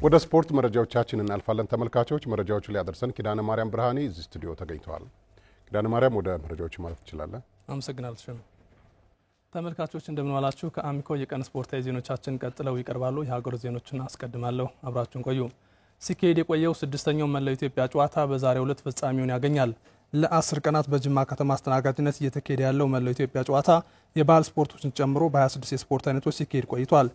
ወደ ስፖርት መረጃዎቻችን እናልፋለን ተመልካቾች መረጃዎቹ ላይ አደረሰን ኪዳነ ማርያም ብርሃኔ እዚህ ስቱዲዮ ተገኝተዋል ኪዳነ ማርያም ወደ መረጃዎቹ ማለት ትችላለህ አመሰግናለሁ ሸም ተመልካቾች እንደምንዋላችሁ ከአሚኮ የቀን ስፖርታዊ ዜናዎቻችን ቀጥለው ይቀርባሉ የሀገር ዜናዎችን አስቀድማለሁ አብራችሁን ቆዩ ሲኬድ የቆየው ስድስተኛው መላው ኢትዮጵያ ጨዋታ በዛሬው ዕለት ፍጻሜውን ያገኛል ለ10 ቀናት በጅማ ከተማ አስተናጋጅነት እየተካሄደ ያለው መላው ኢትዮጵያ ጨዋታ የባህል ስፖርቶችን ጨምሮ በ26 የስፖርት አይነቶች ሲኬድ ቆይቷል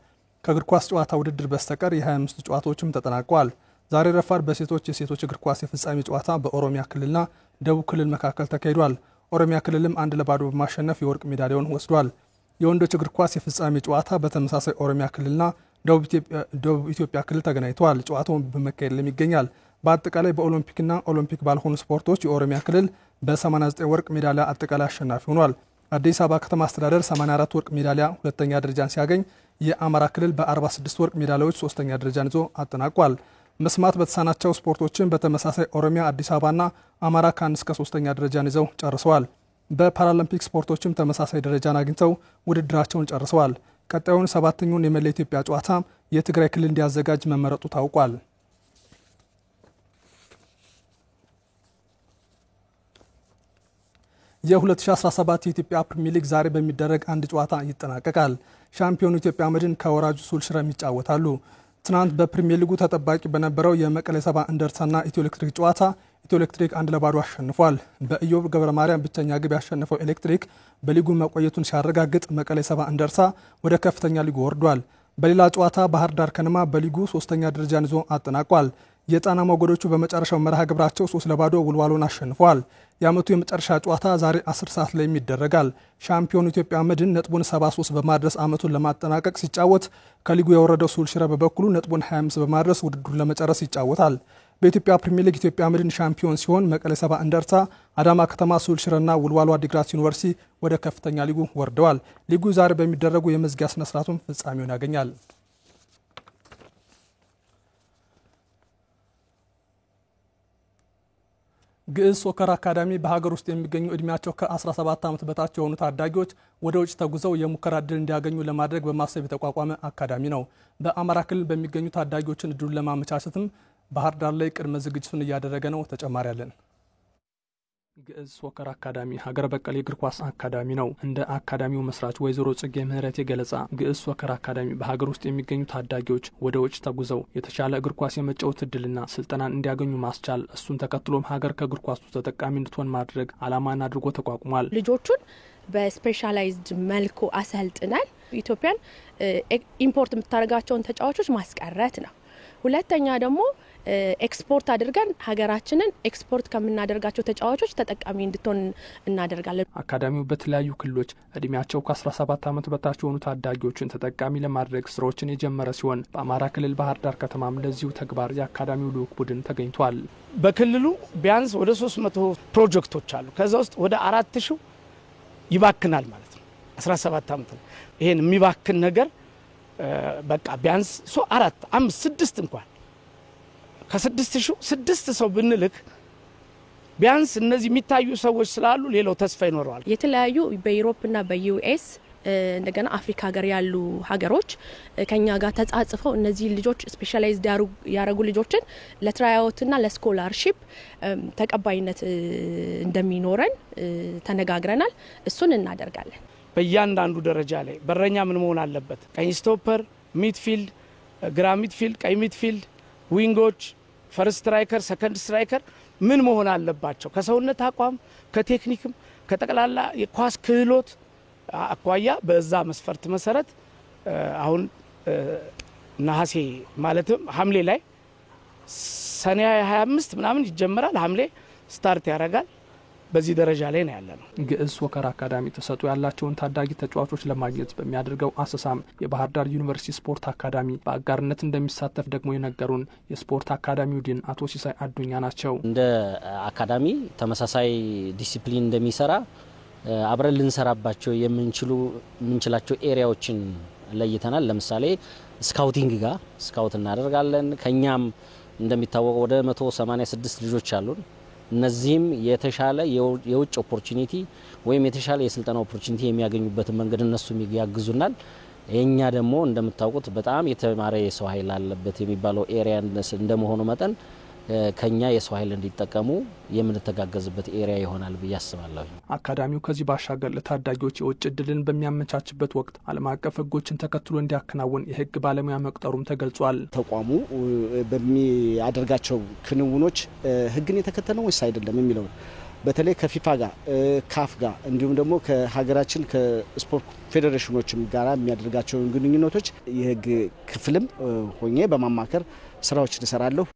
ከእግር ኳስ ጨዋታ ውድድር በስተቀር የ25 ጨዋታዎችም ተጠናቀዋል ዛሬ ረፋድ በሴቶች እግር ኳስ የፍጻሜ ጨዋታ በኦሮሚያ ክልልና ደቡብ ክልል መካከል ተካሂዷል ኦሮሚያ ክልልም 1-0 በማሸነፍ የወርቅ ሜዳሊያውን ወስዷል የወንዶች እግር ኳስ የፍጻሜ ጨዋታ በተመሳሳይ ኦሮሚያ ክልልና ደቡብ ኢትዮጵያ ክልል ተገናኝተዋል ጨዋታው በመካሄድ ላይ ይገኛል በአጠቃላይ በኦሎምፒክና ኦሎምፒክ ባልሆኑ ስፖርቶች የኦሮሚያ ክልል በ89 ወርቅ ሜዳሊያ አጠቃላይ አሸናፊ ሆኗል አዲስ አበባ ከተማ አስተዳደር 84 ወርቅ ሜዳሊያ ሁለተኛ ደረጃን ሲያገኝ የአማራ ክልል በ46 ወርቅ ሜዳሊያዎች ሶስተኛ ደረጃን ይዞ አጠናቋል መስማት በተሳናቸው ስፖርቶችን በተመሳሳይ ኦሮሚያ አዲስ አበባና አማራ ከ1 እስከ 3ኛ ደረጃን ይዘው ጨርሰዋል በፓራሊምፒክ ስፖርቶችም ተመሳሳይ ደረጃን አግኝተው ውድድራቸውን ጨርሰዋል ቀጣዩን 7ኛውን የመላ ኢትዮጵያ ጨዋታ የትግራይ ክልል እንዲያዘጋጅ መመረጡ ታውቋል የ2017 የኢትዮጵያ ፕሪሚየር ሊግ ዛሬ በሚደረግ አንድ ጨዋታ ይጠናቀቃል ሻምፒዮኑ ኢትዮጵያ መድን ከወራጁ ሱል ሽረም ይጫወታሉ ትናንት በፕሪሚየር ሊጉ ተጠባቂ በነበረው የመቀሌ ሰባ እንደርታና ኢትዮ ኤሌክትሪክ ጨዋታ ኢትዮ ኤሌክትሪክ 1-0 አሸንፏል በኢዮብ ገብረ ማርያም ብቸኛ ግብ ያሸነፈው ኤሌክትሪክ በሊጉ መቆየቱን ሲያረጋግጥ መቀሌ ሰባ እንደርታ ወደ ከፍተኛ ሊጉ ወርዷል በሌላ ጨዋታ ባህር ዳር ከነማ በሊጉ 3ኛ ደረጃን ይዞ አጠናቋል የጣና ሞገዶቹ በመጨረሻው መርሃ ግብራቸው 3-0 ውልዋሎን አሸንፈዋል የአመቱ የመጨረሻ ጨዋታ ዛሬ 10 ሰዓት ላይ ይደረጋል ሻምፒዮኑ ኢትዮጵያ መድን ነጥቡን 73 በማድረስ አመቱን ለማጠናቀቅ ሲጫወት ከሊጉ የወረደው ሱል ሽረ በበኩሉ ነጥቡን 25 በማድረስ ውድድሩን ለመጨረስ ይጫወታል በኢትዮጵያ ፕሪሚየር ሊግ ኢትዮጵያ መድን ሻምፒዮን ሲሆን መቀሌ ሰባ እንደርታ አዳማ ከተማ ሱል ሽረና ውልዋሎ አዲግራት ዩኒቨርሲቲ ወደ ከፍተኛ ሊጉ ወርደዋል ሊጉ ዛሬ በሚደረጉ የመዝጊያ ስነ ስርዓቱን ፍጻሜውን ያገኛል ግዕዝ ሶከር አካዳሚ በሀገር ውስጥ የሚገኙ እድሜያቸው ከ17 ዓመት በታች የሆኑ ታዳጊዎች ወደ ውጭ ተጉዘው የሙከራ እድል እንዲያገኙ ለማድረግ በማሰብ የተቋቋመ አካዳሚ ነው በአማራ ክልል በሚገኙ ታዳጊዎችን እድሉን ለማመቻቸትም ባህር ዳር ላይ ቅድመ ዝግጅቱን እያደረገ ነው ተጨማሪ ያለን ግዕዝ ሶከር አካዳሚ ሀገር በቀል የእግር ኳስ አካዳሚ ነው እንደ አካዳሚው መስራች ወይዘሮ ጽጌ ምህረት የገለጻ ግዕዝ ሶከር አካዳሚ በሀገር ውስጥ የሚገኙ ታዳጊዎች ወደ ውጭ ተጉዘው የተሻለ እግር ኳስ የመጫወት እድልና ስልጠናን እንዲያገኙ ማስቻል እሱን ተከትሎም ሀገር ከእግር ኳሱ ተጠቃሚ እንድትሆን ማድረግ ዓላማን አድርጎ ተቋቁሟል ልጆቹን በስፔሻላይዝድ መልኩ አሰልጥናል ኢትዮጵያን ኢምፖርት የምታደርጋቸውን ተጫዋቾች ማስቀረት ነው ሁለተኛ ደግሞ ኤክስፖርት አድርገን ሀገራችንን ኤክስፖርት ከምናደርጋቸው ተጫዋቾች ተጠቃሚ እንድትሆን እናደርጋለን አካዳሚው በተለያዩ ክልሎች እድሜያቸው ከ17 ዓመት በታች የሆኑ ታዳጊዎችን ተጠቃሚ ለማድረግ ስራዎችን የጀመረ ሲሆን በአማራ ክልል ባህር ዳር ከተማም ለዚሁ ተግባር የአካዳሚው ልዑክ ቡድን ተገኝቷል በክልሉ ቢያንስ ወደ 300 ፕሮጀክቶች አሉ ከዛ ውስጥ ወደ 4000 ይባክናል ማለት ነው 17 ዓመት ይሄን የሚባክን ነገር በቃ ቢያንስ 4 5 6 እንኳን ከ6 ሰው ብንልክ ቢያንስ እነዚህ የሚታዩ ሰዎች ስላሉ ሌላው ተስፋ ይኖረዋል የተለያዩ በዩሮፕና በዩኤስ እንደገና አፍሪካ ሀገር ያሉ ሀገሮች ከኛ ጋር ተጻጽፈው እነዚህ ልጆች ስፔሻላይዝድ ያረጉ ልጆችን ለትራይአውትና ለስኮላርሺፕ ተቀባይነት እንደሚኖረን ተነጋግረናል እሱን እናደርጋለን በእያንዳንዱ ደረጃ ላይ በረኛ ምን መሆን አለበት ቀኝ ስቶፐር ሚድፊልድ ግራ ሚድፊልድ ቀኝ ሚድፊልድ ዊንጎች ፈርስት ስትራይከር ሰከንድ ስትራይከር ምን መሆን አለባቸው ከሰውነት አቋም ከቴክኒክም ከጠቅላላ የኳስ ክህሎት አቋያ በዛ መስፈርት መሰረት አሁን ነሐሴ ማለትም ሐምሌ ላይ ሰኔ 25 ምናምን ይጀምራል ሐምሌ ስታርት ያደርጋል በዚህ ደረጃ ላይ ነው ያለነው ግዕዝ ሶከር አካዳሚ ተሰጡ ያላቸውን ታዳጊ ተጫዋቾች ለማግኘት በሚያደርገው አሰሳም የባህር ዳር ዩኒቨርሲቲ ስፖርት አካዳሚ በአጋርነት እንደሚሳተፍ ደግሞ የነገሩን የስፖርት አካዳሚው ዲን አቶ ሲሳይ አዱኛ ናቸው እንደ አካዳሚ ተመሳሳይ ዲሲፕሊን እንደሚሰራ አብረን ልንሰራባቸው የምንችላቸው ኤሪያዎችን ለይተናል ለምሳሌ ስካውቲንግ ጋር ስካውት እናደርጋለን ከኛም እንደሚታወቀው ወደ 186 ልጆች አሉን እነዚህም የተሻለ የውጭ ኦፖርቹኒቲ ወይም የተሻለ የስልጠና ኦፖርቹኒቲ የሚያገኙበት መንገድ እነሱ ያግዙናል የኛ ደግሞ እንደምታውቁት በጣም የተማረ የሰው ኃይል አለበት የሚባለው ኤሪያ እንደመሆኑ መጠን ከኛ የሰው ኃይል እንዲጠቀሙ የምንተጋገዝበት ኤሪያ ይሆናል ብዬ አስባለሁ። አካዳሚው ከዚህ ባሻገር ለታዳጊዎች የውጭ እድልን በሚያመቻችበት ወቅት ዓለም አቀፍ ሕጎችን ተከትሎ እንዲያከናውን የሕግ ባለሙያ መቅጠሩም ተገልጿል። ተቋሙ በሚያደርጋቸው ክንውኖች ሕግን የተከተለ ወይስ አይደለም የሚለው በተለይ ከፊፋ ጋር ካፍ ጋር እንዲሁም ደግሞ ከሀገራችን ከስፖርት ፌዴሬሽኖችም ጋር የሚያደርጋቸውን ግንኙነቶች የሕግ ክፍልም ሆኜ በማማከር ስራዎችን እሰራለሁ።